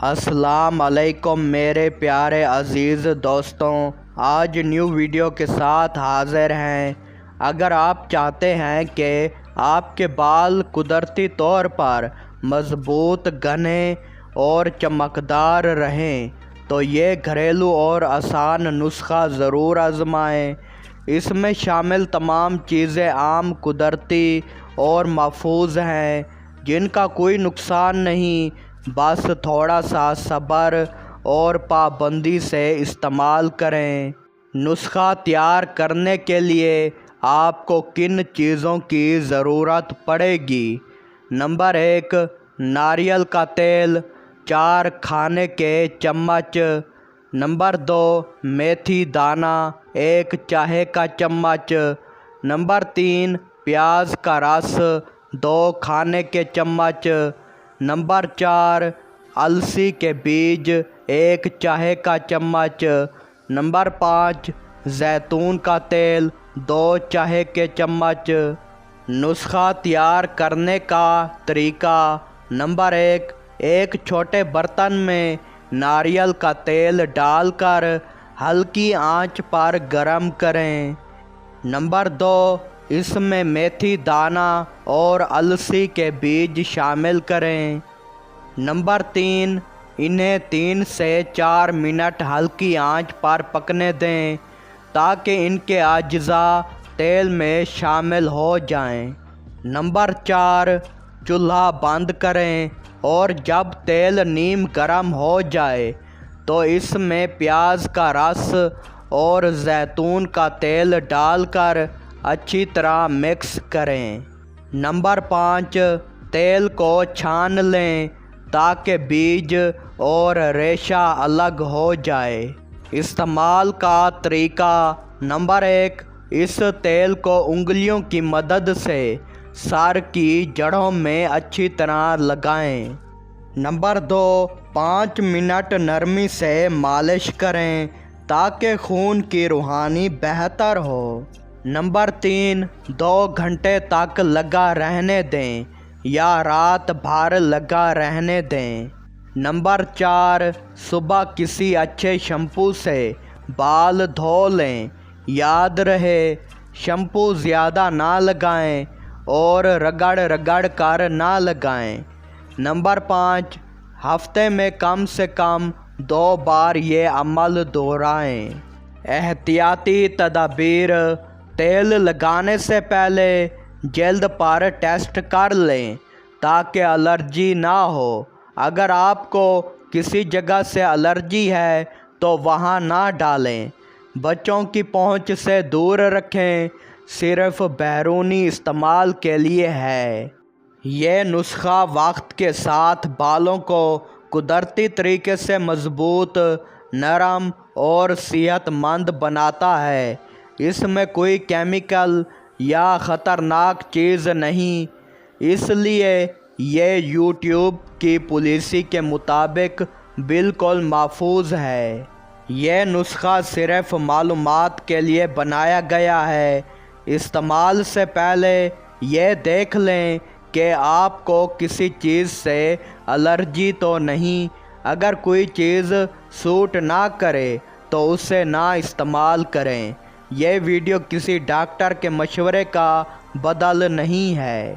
السلام علیکم میرے پیارے عزیز دوستوں، آج نیو ویڈیو کے ساتھ حاضر ہیں۔ اگر آپ چاہتے ہیں کہ آپ کے بال قدرتی طور پر مضبوط، گھنے اور چمکدار رہیں تو یہ گھریلو اور آسان نسخہ ضرور آزمائیں۔ اس میں شامل تمام چیزیں عام، قدرتی اور محفوظ ہیں، جن کا کوئی نقصان نہیں۔ بس تھوڑا سا صبر اور پابندی سے استعمال کریں۔ نسخہ تیار کرنے کے لیے آپ کو کن چیزوں کی ضرورت پڑے گی؟ نمبر 1، ناریل کا تیل 4 کھانے کے چمچ۔ نمبر 2، میتھی دانہ 1 چائے کا چمچ۔ نمبر 3، پیاز کا رس 2 کھانے کے چمچ۔ نمبر 4، السی کے بیج 1 چائے کا چمچ۔ نمبر 5، زیتون کا تیل 2 چائے کے چمچ۔ نسخہ تیار کرنے کا طریقہ۔ نمبر 1، ایک چھوٹے برتن میں ناریل کا تیل ڈال کر ہلکی آنچ پر گرم کریں۔ نمبر 2، اس میں میتھی دانہ اور السی کے بیج شامل کریں۔ نمبر 3، انہیں 3 سے 4 منٹ ہلکی آنچ پر پکنے دیں تاکہ ان کے اجزاء تیل میں شامل ہو جائیں۔ نمبر 4، چولہا بند کریں اور جب تیل نیم گرم ہو جائے تو اس میں پیاز کا رس اور زیتون کا تیل ڈال کر اچھی طرح مکس کریں۔ نمبر 5، تیل کو چھان لیں تاکہ بیج اور ریشہ الگ ہو جائے۔ استعمال کا طریقہ۔ نمبر 1، اس تیل کو انگلیوں کی مدد سے سر کی جڑوں میں اچھی طرح لگائیں۔ نمبر 2، 5 منٹ نرمی سے مالش کریں تاکہ خون کی روانی بہتر ہو۔ نمبر 3، 2 گھنٹے تک لگا رہنے دیں یا رات بھر لگا رہنے دیں۔ نمبر 4، صبح کسی اچھے شیمپو سے بال دھو لیں۔ یاد رہے، شیمپو زیادہ نہ لگائیں اور رگڑ کر نہ لگائیں۔ نمبر 5، ہفتے میں کم سے کم 2 بار یہ عمل دہرائیں۔ احتیاطی تدابیر۔ تیل لگانے سے پہلے جلد پر ٹیسٹ کر لیں تاکہ الرجی نہ ہو۔ اگر آپ کو کسی جگہ سے الرجی ہے تو وہاں نہ ڈالیں۔ بچوں کی پہنچ سے دور رکھیں، صرف بیرونی استعمال کے لیے ہے۔ یہ نسخہ وقت کے ساتھ بالوں کو قدرتی طریقے سے مضبوط، نرم اور صحت مند بناتا ہے۔ اس میں کوئی کیمیکل یا خطرناک چیز نہیں، اس لیے یہ یوٹیوب کی پالیسی کے مطابق بالکل محفوظ ہے۔ یہ نسخہ صرف معلومات کے لیے بنایا گیا ہے۔ استعمال سے پہلے یہ دیکھ لیں کہ آپ کو کسی چیز سے الرجی تو نہیں۔ اگر کوئی چیز سوٹ نہ کرے تو اسے نہ استعمال کریں۔ یہ ویڈیو کسی ڈاکٹر کے مشورے کا بدل نہیں ہے۔